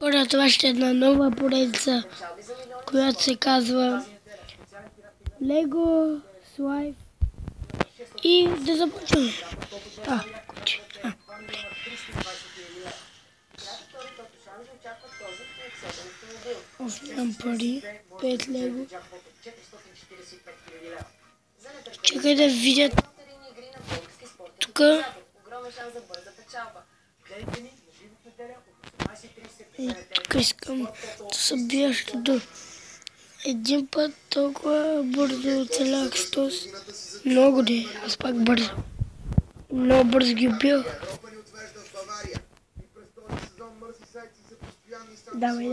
Хора, това ще е една нова поредица, която се казва Lego Slime. И да започваме. Куче. Нямам пари. 5 Лего. Чакай да видят тук. Тук искам да събия, защото един път толкова бързо оцелях с този. Много де, аз пак бързо. Много бързо ги убил. Давай.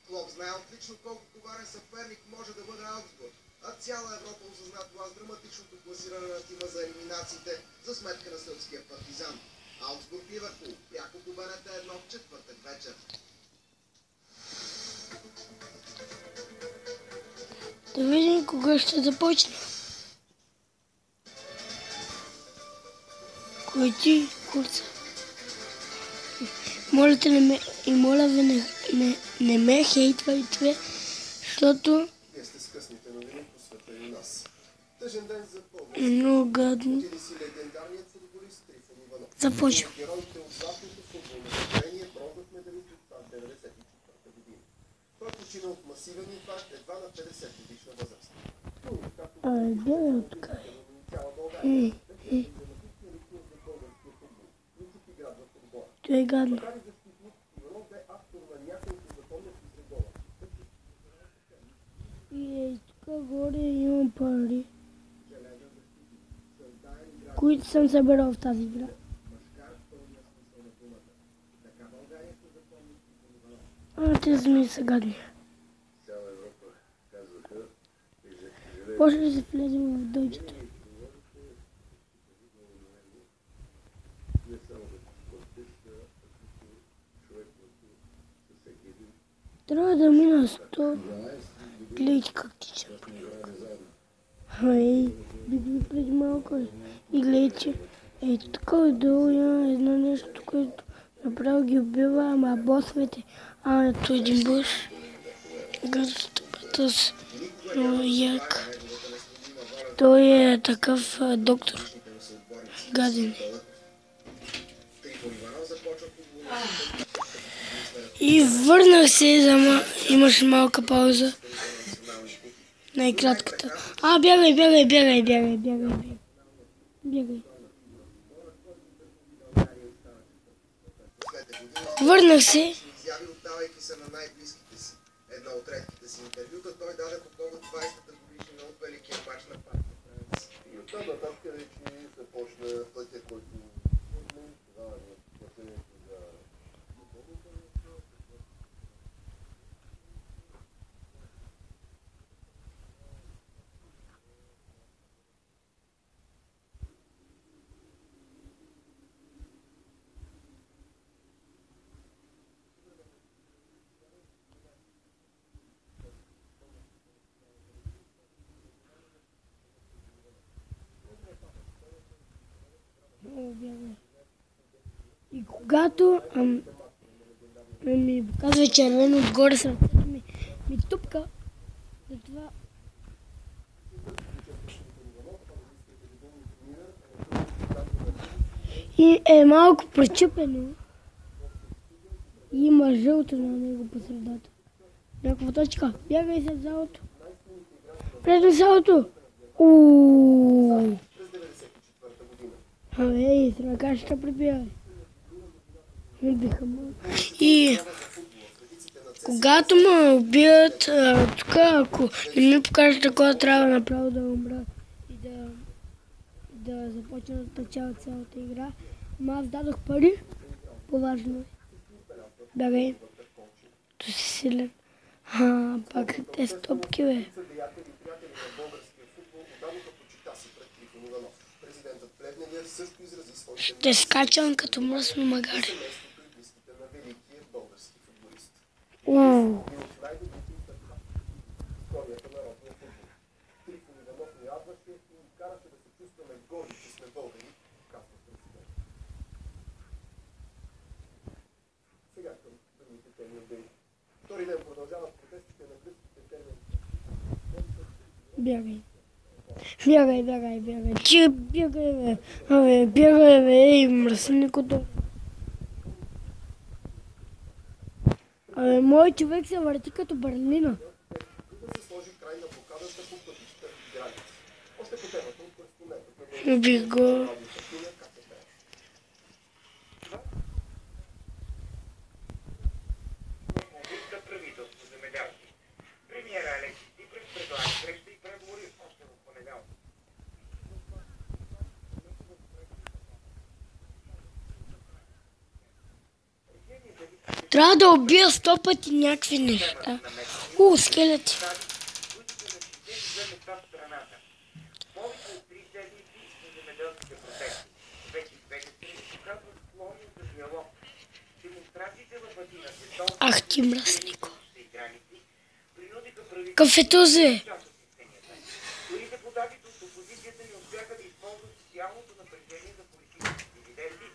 Клоп знае отлично колко коварен съперник може да бъде Аугсбург, а цяла Европа осъзна това с драматичното класиране на тима за елиминациите за сметка на сръбския партизан. Аугсбург Ливърпул, пряко победата 1 в четвъртък вечер. Да видим кога ще започне. Кой ти, курса? Моля те, моля ви, не ме хейтвайте, защото вие сте с късните новини по света и у нас. Тъжен ден за България. Много гадно. Отиде си легендарният футболист Трифон Иванов. Започвам. Героите от златното футболно поколение бронзов медалист от 1994 година. Той почина от масивен инфаркт едва на 50 годишна възраст. Гледай така. Това е гадно. И тук горе имам пари, които съм събирал в тази игра. Тези ми са гадни. После да се влезем в дойчето. Трябва да мина 100. Гледайте как тичам. Бих преди малко. И гледайте. Ето тук отдолу има едно нещо, което направо ги убива, ама босовете. Ето един бос. Гърстъпата с много як. Той е такъв доктор. Гаден. И върнах се, имаше малка пауза. Най-кратката. Бягай. Върнах се. Оттавайки се на най-близките си. Едно от редките си интервюта той даде по повод 20-та годишнина от великия мач на Партия Франц. И оттам нататък вече започна пътя, който това е пътението за И когато ми показва червено отгоре сърцето ми тупка, затова и е малко пречупено и има жълто на него по средата. Някаква точка. Бягай се в залото. Влезме в залото. С ръка ще прибягай. И когато ме убият тук, ако не ми покажат такова, трябва направо да умра и да започна да начало цялата игра. Ама аз дадох пари, по-важно е. Бягай. То си силен. Пак те стопки, бе. Ще скачам като мръсно магаре. Бягай. Бягай. Ти бягай, бе. Абе, бягай, бе. Ей, мръсникото. Абе, мой човек се върти като барлина. Да се сложи край на блокадата по пътища и граници. Още по темата от пръстомета. Убих го. Правителство земеделски. Премиера Алексис Ципрас предлага среща и преговори още в понеделник. Трябва да убия 100 пъти някакви неща. Скелети. Които са на 62 места в страната. Повече от 3 седмици на земеделските протести. Вече две страни показват склонни за диалог. Демонстрациите в Атина се толкова Ах ти мръснико. граници принудиха правителството Кафето зе. част от системията. Дори депутатите от опозицията не успяха да използват социалното напрежение за политически дивиденти.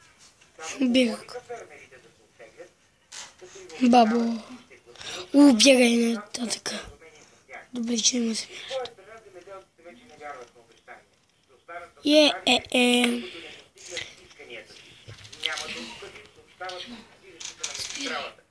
Само Бях. помолиха фермерите да се оттеглят, като Бабо. Бягай нататък. Добре, че има се. от своя страна земеделците вече не вярват на обещания. Ще останат в Е. които не постигнат исканията си. Няма да откъдим, съобщават съдилищата на магистралата.